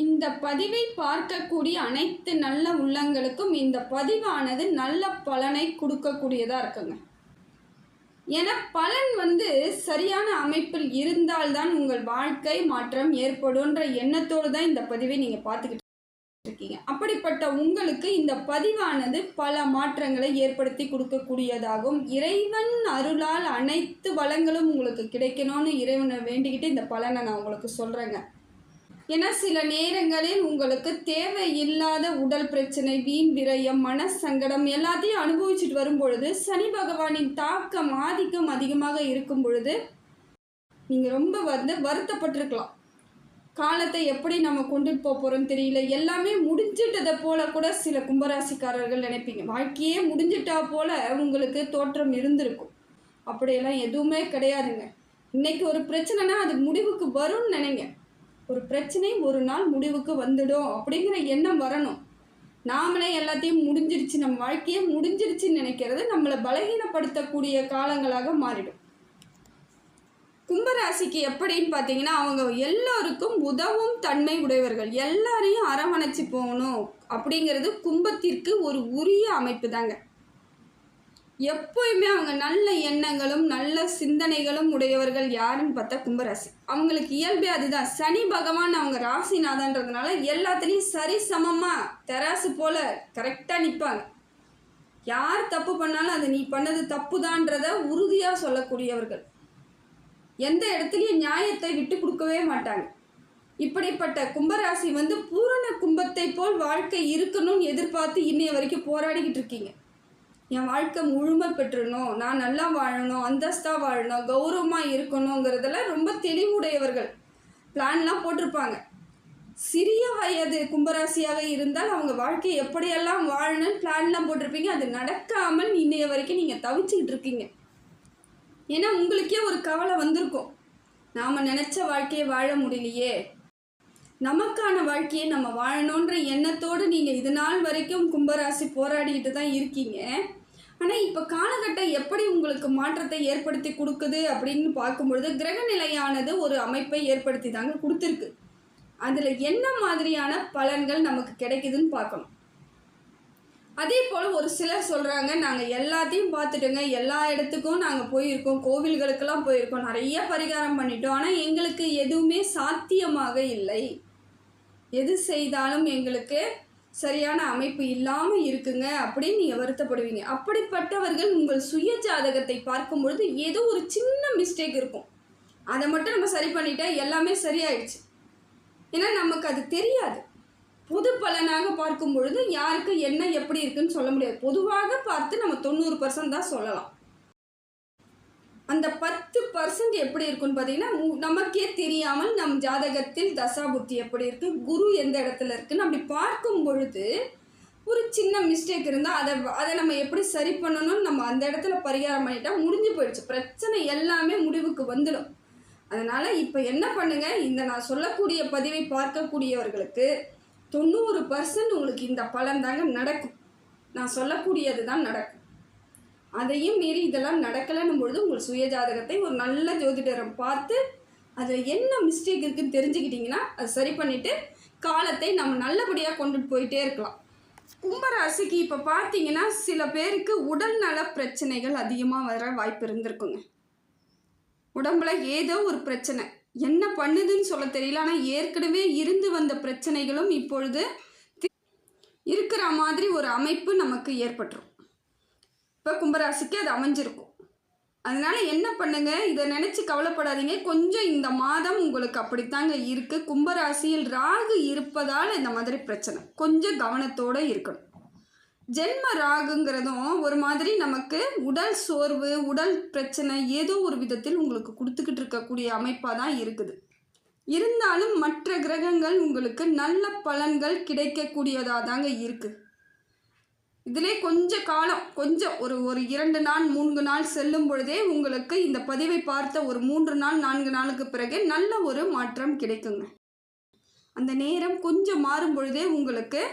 இந்த பதிவை பார்க்கக்கூடிய அனைத்து நல்ல உள்ளங்களுக்கும் இந்த பதிவானது நல்ல பலனை கொடுக்கக்கூடியதாக இருக்குங்க. ஏன்னா பலன் சரியான அமைப்பில் இருந்தால்தான் உங்கள் வாழ்க்கை மாற்றம் ஏற்படும்ன்ற எண்ணத்தோடு தான் இந்த பதிவை நீங்கள் பார்த்துக்கிட்டு இருக்கீங்க. அப்படிப்பட்ட உங்களுக்கு இந்த பதிவானது பல மாற்றங்களை ஏற்படுத்தி கொடுக்கக்கூடியதாகும். இறைவன் அருளால் அனைத்து வளங்களும் உங்களுக்கு கிடைக்கணும்னு இறைவனை வேண்டிக்கிட்டு இந்த பலனை நான் உங்களுக்கு சொல்கிறேங்க. ஏன்னா சில நேரங்களில் உங்களுக்கு தேவையில்லாத உடல் பிரச்சனை, வீண் விரயம், மன சங்கடம் எல்லாத்தையும் அனுபவிச்சுட்டு வரும் பொழுது சனி பகவானின் தாக்கம் ஆதிக்கம் அதிகமாக இருக்கும் பொழுது நீங்கள் ரொம்ப வருத்தப்பட்டிருக்கலாம். காலத்தை எப்படி நம்ம கொண்டுட்டு போகிறோன்னு தெரியல, எல்லாமே முடிஞ்சிட்டதை போல கூட சில கும்பராசிக்காரர்கள் நினைப்பீங்க. வாழ்க்கையே முடிஞ்சிட்டா போல உங்களுக்கு தோற்றம் இருந்திருக்கும். அப்படியெல்லாம் எதுவுமே கிடையாதுங்க. இன்னைக்கு ஒரு பிரச்சனைனா அது முடிவுக்கு வரும்னு நினைங்க. ஒரு பிரச்சனை ஒரு நாள் முடிவுக்கு வந்துடும் அப்படிங்கிற எண்ணம் வரணும். நாமளே எல்லாத்தையும் முடிஞ்சிருச்சு, நம்ம வாழ்க்கையே முடிஞ்சிருச்சுன்னு நினைக்கிறது நம்மளை பலகீனப்படுத்தக்கூடிய காலங்களாக மாறிடும். கும்பராசிக்கு எப்படின்னு பார்த்தீங்கன்னா, அவங்க எல்லோருக்கும் உதவும் தன்மை உடையவர்கள். எல்லாரையும் அரவணைச்சு போகணும் அப்படிங்கிறது கும்பத்திற்கு ஒரு உரிய அமைப்பு தாங்க. எப்போயுமே அவங்க நல்ல எண்ணங்களும் நல்ல சிந்தனைகளும் உடையவர்கள் யாருன்னு பார்த்தா கும்பராசி. அவங்களுக்கு இயல்பே அதுதான். சனி பகவான் அவங்க ராசிநாதன்றதுனால எல்லாத்துலேயும் சரிசமமாக தராசு போல் கரெக்டாக நிற்பாங்க. யார் தப்பு பண்ணாலும் அது நீ பண்ணது தப்பு தான்றதை உறுதியாக சொல்லக்கூடியவர்கள். எந்த இடத்துலையும் நியாயத்தை விட்டு கொடுக்கவே மாட்டாங்க. இப்படிப்பட்ட கும்பராசி பூரண கும்பத்தை போல் வாழ்க்கை இருக்கணும்னு எதிர்பார்த்து இன்னைய வரைக்கும் போராடிக்கிட்டு இருக்கீங்க. என் வாழ்க்கை முழுமை பெற்றணும், நான் நல்லா வாழணும், அந்தஸ்தாக வாழணும், கௌரவமாக இருக்கணுங்கிறதெல்லாம் ரொம்ப தெளிவுடையவர்கள். பிளான்லாம் போட்டிருப்பாங்க. சிறிய வயது கும்பராசியாக இருந்தால் அவங்க வாழ்க்கையை எப்படியெல்லாம் வாழணும்னு பிளான்லாம் போட்டிருப்பீங்க. அது நடக்காமல் இன்னைய வரைக்கும் நீங்கள் தவிச்சுக்கிட்டு இருக்கீங்க. ஏன்னா உங்களுக்கே ஒரு கவலை வந்திருக்கும், நாம் நினச்ச வாழ்க்கையை வாழ முடியலையே, நமக்கான வாழ்க்கையை நம்ம வாழணுன்ற எண்ணத்தோடு நீங்கள் இது நாள் வரைக்கும் கும்பராசி போராடிக்கிட்டு தான் இருக்கீங்க. ஆனால் இப்போ காலகட்டம் எப்படி உங்களுக்கு மாற்றத்தை ஏற்படுத்தி கொடுக்குது அப்படின்னு பார்க்கும்பொழுது கிரக நிலையானது ஒரு அமைப்பை ஏற்படுத்தி தாங்க கொடுத்துருக்கு. அதில் என்ன மாதிரியான பலன்கள் நமக்கு கிடைக்குதுன்னு பார்க்கணும். அதே போல் ஒரு சிலர் சொல்கிறாங்க, நாங்கள் எல்லாத்தையும் பார்த்துட்டோங்க, எல்லா இடத்துக்கும் நாங்கள் போயிருக்கோம், கோவில்களுக்கெல்லாம் போயிருக்கோம், நிறைய பரிகாரம் பண்ணிட்டோம், ஆனால் எங்களுக்கு எதுவுமே சாத்தியமாக இல்லை, எது செய்தாலும் எங்களுக்கு சரியான அமைப்பு இல்லாமல் இருக்குங்க அப்படின்னு நீங்கள் வருத்தப்படுவீங்க. அப்படிப்பட்டவர்கள் உங்கள் சுய ஜாதகத்தை பார்க்கும்பொழுது ஏதோ ஒரு சின்ன மிஸ்டேக் இருக்கும். அதை மட்டும் நம்ம சரி பண்ணிட்டா எல்லாமே சரியாயிடுச்சு. ஏன்னா நமக்கு அது தெரியாது. பொது பலனாக பார்க்கும் பொழுது யாருக்கு என்ன எப்படி இருக்குன்னு சொல்ல முடியாது. பொதுவாக பார்த்து நம்ம 90% தான் சொல்லலாம். அந்த 10% எப்படி இருக்குன்னு பார்த்தீங்கன்னா, நமக்கே தெரியாமல் நம் ஜாதகத்தில் தசாபுத்தி எப்படி இருக்குது, குரு எந்த இடத்துல இருக்குன்னு அப்படி பார்க்கும் பொழுது ஒரு சின்ன மிஸ்டேக் இருந்தால் அதை நம்ம எப்படி சரி பண்ணணும்னு நம்ம அந்த இடத்துல பரிகாரம் பண்ணிட்டா முடிஞ்சு போயிடுச்சு. பிரச்சனை எல்லாமே முடிவுக்கு வந்துடும். அதனால் இப்போ என்ன பண்ணுங்கள், இந்த நான் சொல்லக்கூடிய பதிவை பார்க்கக்கூடியவர்களுக்கு 90% உங்களுக்கு இந்த பலன் தாங்க நடக்கும். நான் சொல்லக்கூடியது தான் நடக்கும். அதையும் மீறி இதெல்லாம் நடக்கலைன்னும் பொழுது உங்கள் சுய ஜாதகத்தை ஒரு நல்ல ஜோதிடரை பார்த்து அதில் என்ன மிஸ்டேக் இருக்குதுன்னு தெரிஞ்சுக்கிட்டிங்கன்னா அது சரி பண்ணிவிட்டு காலத்தை நம்ம நல்லபடியாக கொண்டுட்டு போயிட்டே இருக்கலாம். கும்பராசிக்கு இப்போ பார்த்தீங்கன்னா சில பேருக்கு உடல் நல பிரச்சனைகள் அதிகமாக வர வாய்ப்பு இருந்திருக்குங்க. உடம்புல ஏதோ ஒரு பிரச்சனை, என்ன பண்ணுதுன்னு சொல்ல தெரியல, ஆனால் ஏற்கனவே இருந்து வந்த பிரச்சனைகளும் இப்பொழுது இருக்கிற மாதிரி ஒரு அமைப்பு நமக்கு ஏற்பட்டுரும். இப்போ கும்பராசிக்கு அது அமைஞ்சிருக்கும். அதனால் என்ன பண்ணுங்கள், இதை நினச்சி கவலைப்படாதீங்க. கொஞ்சம் இந்த மாதம் உங்களுக்கு அப்படித்தாங்க இருக்குது. கும்பராசியில் ராகு இருப்பதால் இந்த மாதிரி பிரச்சனை, கொஞ்சம் கவனத்தோடு இருக்கணும். ஜென்ம ராகுங்கிறதும் ஒரு மாதிரி நமக்கு உடல் சோர்வு, உடல் பிரச்சனை ஏதோ ஒரு விதத்தில் உங்களுக்கு கொடுத்துக்கிட்டு இருக்கக்கூடிய அமைப்பாக தான் இருக்குது. இருந்தாலும் மற்ற கிரகங்கள் உங்களுக்கு நல்ல பலன்கள் கிடைக்கக்கூடியதாக தாங்க இருக்குது. இதிலே கொஞ்சம் காலம், கொஞ்சம் ஒரு 2 நாள் 3 நாள் செல்லும் பொழுதே உங்களுக்கு இந்த பதிவை பார்த்த ஒரு 3 நாள் 4 நாளுக்கு பிறகு நல்ல ஒரு மாற்றம் கிடைக்குங்க. அந்த நேரம் கொஞ்சம் மாறும் பொழுதே உங்களுக்கு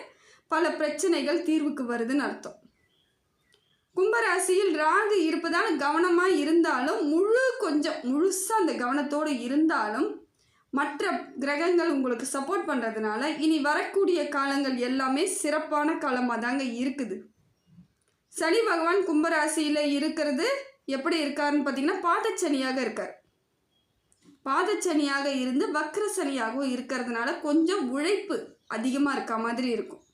பல பிரச்சனைகள் தீர்வுக்கு வருதுன்னு அர்த்தம். கும்பராசியில் ராகு இருப்பதால் கவனமாக இருந்தாலும் கொஞ்சம் முழுசாக அந்த கவனத்தோடு இருந்தாலும் மற்ற கிரகங்கள் உங்களுக்கு சப்போர்ட் பண்ணுறதுனால இனி வரக்கூடிய காலங்கள் எல்லாமே சிறப்பான காலமாக தாங்க இருக்குது. சனி பகவான் கும்பராசியில் இருக்கிறது எப்படி இருக்காருன்னு பார்த்தீங்கன்னா பாதச்சனியாக இருக்கார். பாதச்சனியாக இருந்து வக்ர சனியாகவும் இருக்கிறதுனால கொஞ்சம் உழைப்பு அதிகமாக இருக்க மாதிரி இருக்கும்.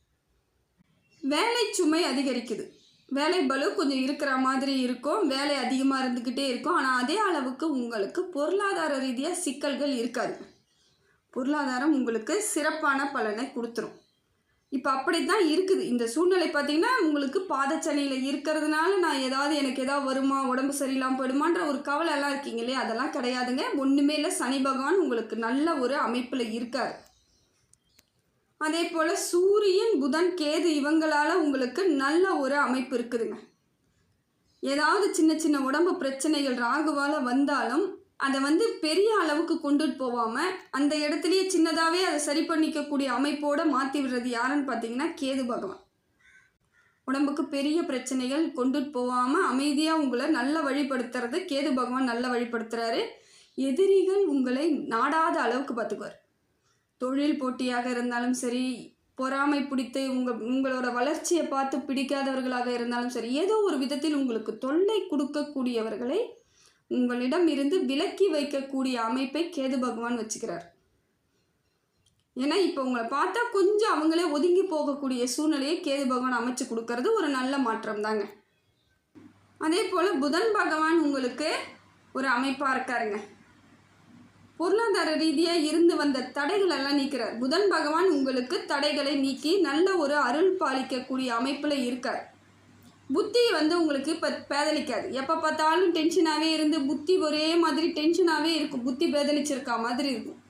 வேலை சுமை அதிகரிக்குது, வேலை பளு கொஞ்சம் இருக்கிற மாதிரி இருக்கும், வேலை அதிகமாக இருந்துக்கிட்டே இருக்கும். ஆனால் அதே அளவுக்கு உங்களுக்கு பொருளாதார ரீதியாக சிக்கல்கள் இருக்காது. பொருளாதாரம் உங்களுக்கு சிறப்பான பலனை கொடுத்துரும். இப்போ அப்படி தான் இருக்குது இந்த சூழ்நிலை. பார்த்திங்கன்னா உங்களுக்கு பாதச்சனியில் இருக்கிறதுனால எனக்கு ஏதாவது வருமா, உடம்பு சரியில்லாமல் போயிடுமான்ற ஒரு கவலை எல்லாம் இருக்கீங்க இல்லையா, அதெல்லாம் கிடையாதுங்க. ஒன்றுமே இல்லை, சனி பகவான் உங்களுக்கு நல்ல ஒரு அமைப்பில் இருக்கார். அதே போல் சூரியன், புதன், கேது இவங்களால் உங்களுக்கு நல்ல ஒரு அமைப்பு இருக்குதுங்க. ஏதாவது சின்ன சின்ன உடம்பு பிரச்சனைகள் ராகுவால் வந்தாலும் அதை பெரிய அளவுக்கு கொண்டுட்டு போகாமல் அந்த இடத்துலையே சின்னதாகவே அதை சரி பண்ணிக்கக்கூடிய அமைப்போடு மாற்றி விடுறது யாருன்னு பார்த்தீங்கன்னா கேது பகவான். உடம்புக்கு பெரிய பிரச்சனைகள் கொண்டுட்டு போகாமல் அமைதியாக உங்களை நல்ல வழிபடுத்துறது கேது பகவான் நல்ல வழிபடுத்துகிறாரு. எதிரிகள் உங்களை நாடாத அளவுக்கு பார்த்துக்குவார். தொழில் போட்டியாக இருந்தாலும் சரி, பொறாமை பிடித்து உங்களோட வளர்ச்சியை பார்த்து பிடிக்காதவர்களாக இருந்தாலும் சரி, ஏதோ ஒரு விதத்தில் உங்களுக்கு தொல்லை கொடுக்கக்கூடியவர்களை உங்களிடம் இருந்து விலக்கி வைக்கக்கூடிய அமைப்பை கேது பகவான் வச்சுக்கிறார். ஏன்னா இப்போ உங்களை பார்த்தா கொஞ்சம் அவங்களே ஒதுங்கி போகக்கூடிய சூழ்நிலையை கேது பகவான் அமைச்சு கொடுக்கறது ஒரு நல்ல மாற்றம் தாங்க. அதே போல் புதன் பகவான் உங்களுக்கு ஒரு அமைப்பாக இருக்காருங்க. பொருளாதார ரீதியாக இருந்து வந்த தடைகள் எல்லாம் நீக்கிறார். புதன் பகவான் உங்களுக்கு தடைகளை நீக்கி நல்ல ஒரு அருள் பாலிக்கக்கூடிய அமைப்பில் இருக்கார். புத்தி உங்களுக்கு இப்போ பேதலிக்காது. எப்போ பார்த்தாலும் டென்ஷனாகவே இருந்து புத்தி ஒரே மாதிரி டென்ஷனாகவே இருக்கும். புத்தி பேதலிச்சிருக்கா மாதிரி இருக்கும்.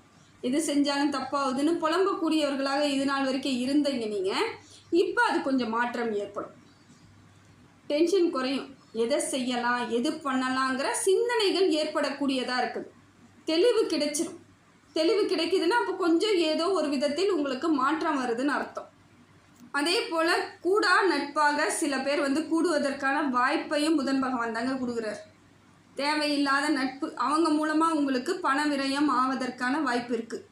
எது செஞ்சாலும் தப்பாகுதுன்னு புலம்பக்கூடியவர்களாக இது நாள் வரைக்கும் இருந்தீங்க நீங்கள். இப்போ அது கொஞ்சம் மாற்றம் ஏற்படும். டென்ஷன் குறையும். எதை செய்யலாம், எது பண்ணலாங்கிற சிந்தனைகள் ஏற்படக்கூடியதாக இருக்குது. தெளிவு கிடைச்சிடும். தெளிவு கிடைக்குதுன்னா அப்போ கொஞ்சம் ஏதோ ஒரு விதத்தில் உங்களுக்கு மாற்றம் வருதுன்னு அர்த்தம். அதே போல் கூடா நட்பாக சில பேர் கூடுவதற்கான வாய்ப்பையும் புதன் பகவான் தாங்க கொடுக்குறார். தேவையில்லாத நட்பு அவங்க மூலமாக உங்களுக்கு பண விரயம் ஆவதற்கான வாய்ப்பு இருக்குது.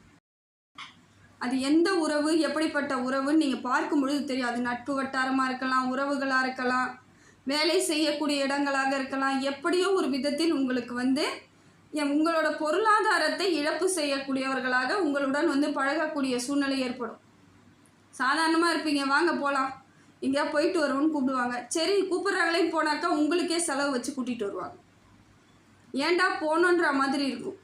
அது எந்த உறவு, எப்படிப்பட்ட உறவுன்னு நீங்கள் பார்க்கும் பொழுது தெரியும். அது நட்பு வட்டாரமாக இருக்கலாம், உறவுகளாக இருக்கலாம், வேலை செய்யக்கூடிய இடங்களாக இருக்கலாம். எப்படியோ ஒரு விதத்தில் உங்களுக்கு உங்களோட பொருளாதாரத்தை இழப்பு செய்யக்கூடியவர்களாக உங்களுடன் பழகக்கூடிய சூழ்நிலை ஏற்படும். சாதாரணமாக இருப்பீங்க, வாங்க போகலாம், எங்கேயா போயிட்டு வருவோன்னு கூப்பிடுவாங்க. சரி கூப்பிட்றாங்களேன்னு போனாக்கா உங்களுக்கே செலவு வச்சு கூட்டிகிட்டு வருவாங்க. ஏண்டா போகணுன்ற மாதிரி இருக்கும்.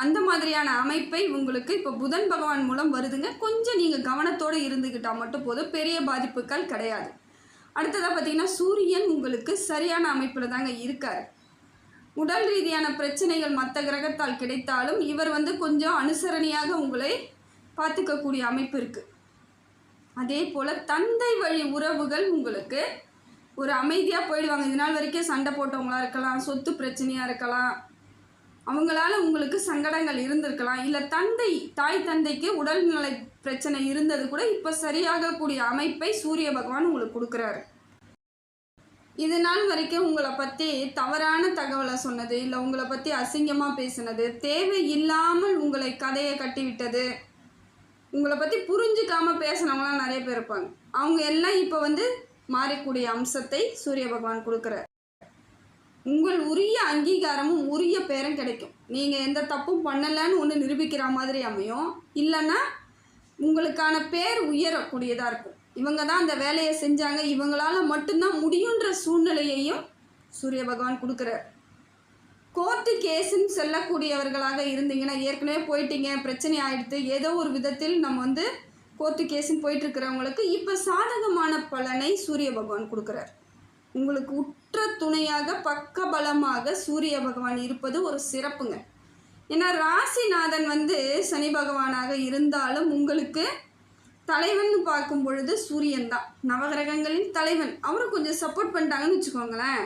அந்த மாதிரியான அமைப்பை உங்களுக்கு இப்போ புதன் பகவான் மூலம் வருதுங்க. கொஞ்சம் நீங்கள் கவனத்தோடு இருந்துக்கிட்டால் மட்டும் போதும், பெரிய பாதிப்புகள் கிடையாது. அடுத்ததாக பார்த்திங்கன்னா சூரியன் உங்களுக்கு சரியான அமைப்பில் தாங்க இருக்கார். உடல் ரீதியான பிரச்சனைகள் மற்ற கிரகத்தால் கிடைத்தாலும் இவர் கொஞ்சம் அனுசரணையாக உங்களை பார்த்துக்கக்கூடிய அமைப்பு இருக்குது. அதே போல் தந்தை வழி உறவுகள் உங்களுக்கு ஒரு அமைதியாக போயிடுவாங்க. இது நாள் வரைக்கும் சண்டை போட்டவங்களாக இருக்கலாம், சொத்து பிரச்சனையாக இருக்கலாம், அவங்களால உங்களுக்கு சங்கடங்கள் இருந்திருக்கலாம். இல்லை தாய் தந்தைக்கு உடல்நிலை பிரச்சனை இருந்தது கூட இப்போ சரியாகக்கூடிய அமைப்பை சூரிய பகவான் உங்களுக்கு கொடுக்குறாரு. இது நாள் வரைக்கும் உங்களை பற்றி தவறான தகவலை சொன்னது, இல்லை உங்களை பற்றி அசிங்கமாக பேசினது, தேவையில்லாமல் உங்களை கதையை கட்டிவிட்டது, உங்களை பற்றி புரிஞ்சிக்காமல் பேசினவங்களாம் நிறைய பேர் இருப்பாங்க. அவங்க எல்லாம் இப்போ மாறக்கூடிய அம்சத்தை சூரிய பகவான் கொடுக்குறார். உங்கள் உரிய அங்கீகாரமும் உரிய பேரும் கிடைக்கும். நீங்கள் எந்த தப்பும் பண்ணலைன்னு ஒன்று நிரூபிக்கிற மாதிரி அமையும். இல்லைன்னா உங்களுக்கான பேர் உயரக்கூடியதாக இருக்கும். இவங்க தான் அந்த வேலையை செஞ்சாங்க, இவங்களால மட்டும்தான் முடியுன்ற சூழ்நிலையையும் சூரிய பகவான் கொடுக்குறார். கோர்ட்டு கேஸுன்னு செல்லக்கூடியவர்களாக இருந்தீங்கன்னா, ஏற்கனவே போயிட்டீங்க, பிரச்சனை ஆகிடுது, ஏதோ ஒரு விதத்தில் நம்ம கோர்ட்டு கேஸுன்னு போயிட்டுருக்கிறவங்களுக்கு இப்போ சாதகமான பலனை சூரிய பகவான் கொடுக்குறார். உங்களுக்கு உற்ற துணையாக பக்கபலமாக சூரிய பகவான் இருப்பது ஒரு சிறப்புங்க. ஏன்னா ராசிநாதன் சனி பகவானாக இருந்தாலும் உங்களுக்கு தலைவன் பார்க்கும் பொழுது சூரியன் தான், நவகிரகங்களின் தலைவன். அவரும் கொஞ்சம் சப்போர்ட் பண்ணிட்டாங்கன்னு வச்சுக்கோங்களேன்,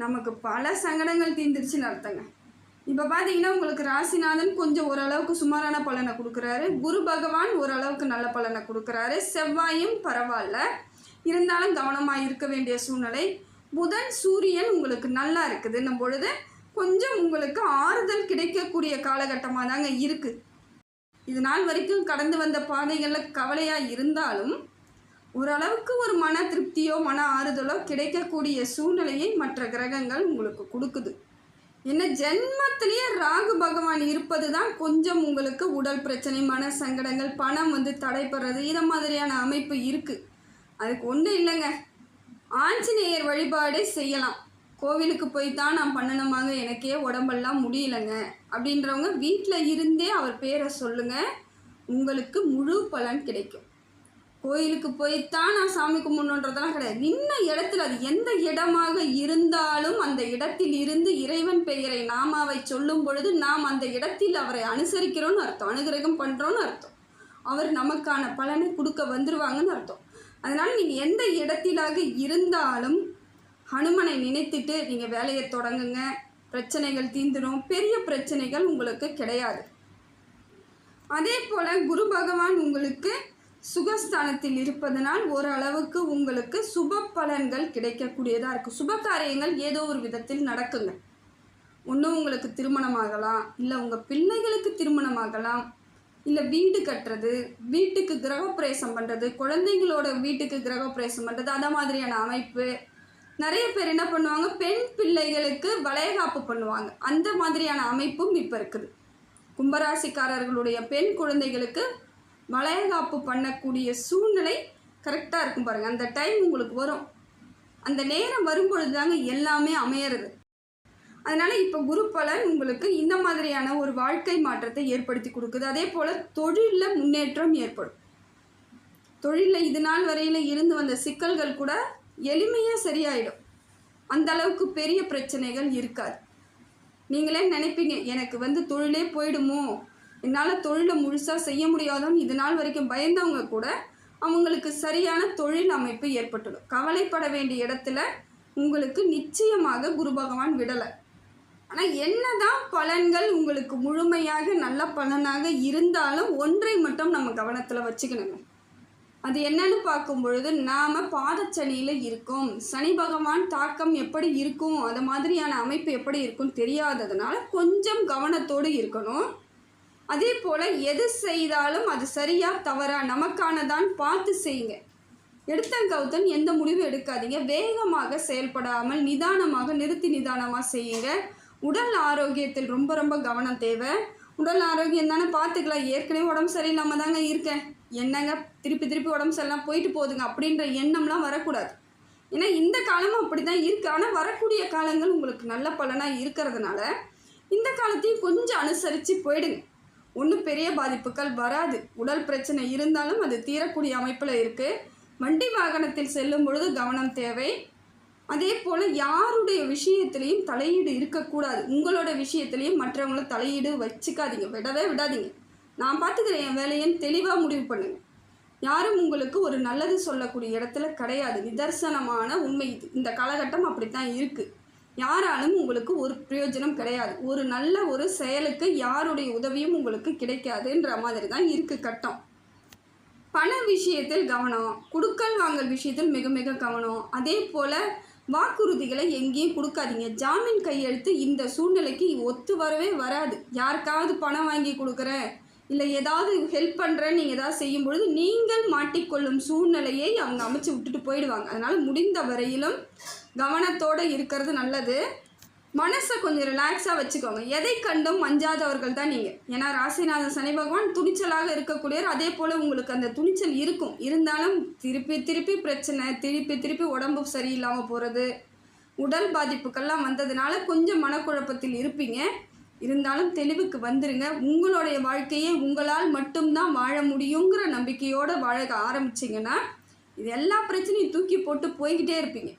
நமக்கு பல சங்கடங்கள் தீர்ந்துருச்சுன்னு அர்த்தங்க. இப்போ பார்த்தீங்கன்னா உங்களுக்கு ராசிநாதன் கொஞ்சம் ஓரளவுக்கு சுமாரான பலனை கொடுக்குறாரு. குரு பகவான் ஓரளவுக்கு நல்ல பலனை கொடுக்குறாரு. செவ்வாயும் பரவாயில்ல, இருந்தாலும் கவனமாக இருக்க வேண்டிய சூழ்நிலை. புதன் சூரியன் உங்களுக்கு நல்லா இருக்குதுன்னும் பொழுது கொஞ்சம் உங்களுக்கு ஆறுதல் கிடைக்கக்கூடிய காலகட்டமாக தாங்க இருக்குது. இது நாள் வரைக்கும் கடந்து வந்த பாதைகளில் கவலையாக இருந்தாலும் ஓரளவுக்கு ஒரு மன திருப்தியோ மன ஆறுதலோ கிடைக்கக்கூடிய சூழ்நிலையை மற்ற கிரகங்கள் உங்களுக்கு கொடுக்குது. என்ன ஜென்மத்திலேயே ராகு பகவான் இருப்பது தான் கொஞ்சம் உங்களுக்கு உடல் பிரச்சனை, மன சங்கடங்கள், பணம் தடைப்படுறது, இதை மாதிரியான அமைப்பு இருக்குது. அதுக்கு ஒன்றும் இல்லைங்க, ஆஞ்சநேயர் வழிபாடே செய்யலாம். கோவிலுக்கு போய் தான் நான் பண்ணணுமாங்க, எனக்கே உடம்பெல்லாம் முடியலைங்க அப்படின்றவங்க வீட்டில் இருந்தே அவர் பேரை சொல்லுங்கள், உங்களுக்கு முழு பலன் கிடைக்கும். கோயிலுக்கு போய்த்தான் நான் சாமி கும்பிடணுன்றதெல்லாம் கிடையாது. நின்ன இடத்துல அது எந்த இடமாக இருந்தாலும் அந்த இடத்தில் இருந்து இறைவன் பெயரை நாமாவை சொல்லும் பொழுது நாம் அந்த இடத்தில் அவரை அனுசரிக்கிறோன்னு அர்த்தம், அனுகிரகம் பண்ணுறோன்னு அர்த்தம். அவர் நமக்கான பலனை கொடுக்க வந்துருவாங்கன்னு அர்த்தம். அதனால் நீங்கள் எந்த இடத்திலாக இருந்தாலும் ஹனுமனை நினைத்துட்டு நீங்கள் வேலையை தொடங்குங்க, பிரச்சனைகள் தீந்துடும், பெரிய பிரச்சனைகள் உங்களுக்கு கிடையாது. அதே போல் குரு பகவான் உங்களுக்கு சுகஸ்தானத்தில் இருப்பதனால் ஓரளவுக்கு உங்களுக்கு சுப பலன்கள் கிடைக்கக்கூடியதாக இருக்குது. சுப காரியங்கள் ஏதோ ஒரு விதத்தில் நடக்குங்க. ஒன்றும் உங்களுக்கு திருமணமாகலாம், இல்லை உங்கள் பிள்ளைகளுக்கு திருமணமாகலாம், இல்லை வீடு கட்டுறது, வீட்டுக்கு கிரகப்பிரவேசம் பண்ணுறது, குழந்தைங்களோட வீட்டுக்கு கிரகப்பிரவேசம் பண்ணுறது, அதை மாதிரியான அமைப்பு. நிறைய பேர் என்ன பண்ணுவாங்க, பெண் பிள்ளைகளுக்கு வளைகாப்பு பண்ணுவாங்க. அந்த மாதிரியான அமைப்பும் இப்போ இருக்குது. கும்பராசிக்காரர்களுடைய பெண் குழந்தைகளுக்கு வளைகாப்பு பண்ணக்கூடிய சூழ்நிலை கரெக்டாக இருக்கும் பாருங்கள். அந்த டைம் உங்களுக்கு வரும், அந்த நேரம் வரும்பொழுது தாங்க எல்லாமே அமையிறது. அதனால் இப்போ குரு பலன் உங்களுக்கு இந்த மாதிரியான ஒரு வாழ்க்கை மாற்றத்தை ஏற்படுத்தி கொடுக்குது. அதே போல் தொழிலில் முன்னேற்றம் ஏற்படும். தொழிலில் இது நாள் வரையில் இருந்து வந்த சிக்கல்கள் கூட எளிமையாக சரியாயிடும். அந்த அளவுக்கு பெரிய பிரச்சனைகள் இருக்காது. நீங்களே நினைப்பீங்க, எனக்கு தொழிலே போயிடுமோ, என்னால் தொழிலை முழுசாக செய்ய முடியாதோன்னு இது நாள் வரைக்கும் பயந்தவங்க கூட அவங்களுக்கு சரியான தொழில் அமைப்பு ஏற்பட்டுடும். கவலைப்பட வேண்டிய இடத்துல உங்களுக்கு நிச்சயமாக குரு பகவான் விடலை. ஆனால் என்னதான் பலன்கள் உங்களுக்கு முழுமையாக நல்ல பலனாக இருந்தாலும் ஒன்றை மட்டும் நம்ம கவனத்தில் வச்சுக்கணுங்க. அது என்னன்னு பார்க்கும் பொழுது, நாம் பாதச்சனியில் இருக்கோம், சனி பகவான் தாக்கம் எப்படி இருக்கும், அது மாதிரியான அமைப்பு எப்படி இருக்கும்னு தெரியாததுனால கொஞ்சம் கவனத்தோடு இருக்கணும். அதே போல் எது செய்தாலும் அது சரியா தவறா நமக்கானதான் பார்த்து செய்யுங்க. எடுத்தங்கவுத்தன் எந்த முடிவும் எடுக்காதீங்க. வேகமாக செயல்படாமல் நிதானமாக நிதானமாக செய்யுங்க. உடல் ஆரோக்கியத்தில் ரொம்ப ரொம்ப கவனம் தேவை. உடல் ஆரோக்கியம் தானே பார்த்துக்கலாம், ஏற்கனவே உடம்பு சரியில்லாமல் தாங்க இருக்கேன், என்னங்க திருப்பி உடம்பு சரியில்லாமல் போயிட்டு போகுதுங்க அப்படின்ற எண்ணம்லாம் வரக்கூடாது. ஏன்னா இந்த காலமும் அப்படி தான் இருக்குது. ஆனால் வரக்கூடிய காலங்கள் உங்களுக்கு நல்ல பலனாக இருக்கிறதுனால இந்த காலத்தையும் கொஞ்சம் அனுசரித்து போயிடுங்க. ஒன்றும் பெரிய பாதிப்புகள் வராது. உடல் பிரச்சனை இருந்தாலும் அது தீரக்கூடிய அமைப்பில் இருக்குது. வண்டி வாகனத்தில் செல்லும் பொழுது கவனம் தேவை. அதே போல் யாருடைய விஷயத்துலேயும் தலையீடு இருக்கக்கூடாது. உங்களோட விஷயத்துலேயும் மற்றவங்கள தலையீடு வச்சுக்காதீங்க, விடவே விடாதீங்க. நான் பார்த்துக்கிறேன் என் வேலையன்னு தெளிவாக முடிவு பண்ணுங்கள். யாரும் உங்களுக்கு ஒரு நல்லது சொல்லக்கூடிய இடத்துல கிடையாது. நிதர்சனமான உண்மை இது. இந்த காலகட்டம் அப்படித்தான் இருக்குது. யாராலும் உங்களுக்கு ஒரு பிரயோஜனம் கிடையாது. ஒரு நல்ல ஒரு செயலுக்கு யாருடைய உதவியும் உங்களுக்கு கிடைக்காதுன்ற மாதிரி தான் இருக்குது கட்டம். பண விஷயத்தில் கவனம், கொடுக்கல் வாங்கல் விஷயத்தில் மிக மிக கவனம். அதே போல் வாக்குறுதிகளை எங்கேயும் கொடுக்காதீங்க. ஜாமீன் கையெழுத்து இந்த சூழ்நிலைக்கு ஒத்து வரவே வராது. யாருக்காவது பணம் வாங்கி கொடுக்குறேன், இல்லை ஏதாவது ஹெல்ப் பண்ணுறேன்னு நீங்கள் ஏதாவது செய்யும் பொழுது நீங்கள் மாட்டிக்கொள்ளும் சூழ்நிலையை அவங்க அமைச்சு விட்டுட்டு போயிடுவாங்க. அதனால் முடிந்த வரையிலும் கவனத்தோடு இருக்கிறது நல்லது. மனசை கொஞ்சம் ரிலாக்ஸாக வச்சுக்கோங்க. எதை கண்டும் அஞ்சாதவர்கள் தான் நீங்கள். ஏன்னா ராசிநாதன் சனி பகவான் துணிச்சலாக இருக்கக்கூடியவர். அதே போல் உங்களுக்கு அந்த துணிச்சல் இருக்கும். இருந்தாலும் திருப்பி பிரச்சனை, திருப்பி உடம்பு சரியில்லாமல் போகிறது, உடல் பாதிப்புக்கெல்லாம் வந்ததுனால கொஞ்சம் மனக்குழப்பத்தில் இருப்பீங்க. இருந்தாலும் தெளிவுக்கு வந்துருங்க. உங்களுடைய வாழ்க்கையை உங்களால் மட்டும்தான் வாழ முடியுங்கிற நம்பிக்கையோடு வாழ ஆரம்பிச்சிங்கன்னா இது எல்லா பிரச்சனையும் தூக்கி போட்டு போய்கிட்டே இருப்பீங்க.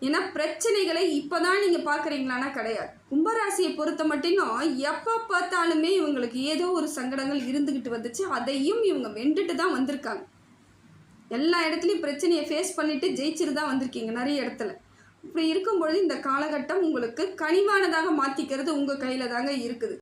ஏன்னா பிரச்சனைகளை இப்போ தான் நீங்கள் பார்க்குறீங்களான்னா கிடையாது. கும்பராசியை பொறுத்த மட்டும் எப்போ பார்த்தாலுமே இவங்களுக்கு ஏதோ ஒரு சங்கடங்கள் இருந்துக்கிட்டு வந்துச்சு. அதையும் இவங்க வென்றுட்டு தான் வந்திருக்காங்க. எல்லா இடத்துலையும் பிரச்சனையை ஃபேஸ் பண்ணிவிட்டு ஜெயிச்சுட்டு தான் வந்திருக்கீங்க நிறைய இடத்துல. இப்படி இருக்கும்பொழுது இந்த காலகட்டம் உங்களுக்கு கனிவானதாக மாற்றிக்கிறது உங்கள் கையில் தாங்க இருக்குது.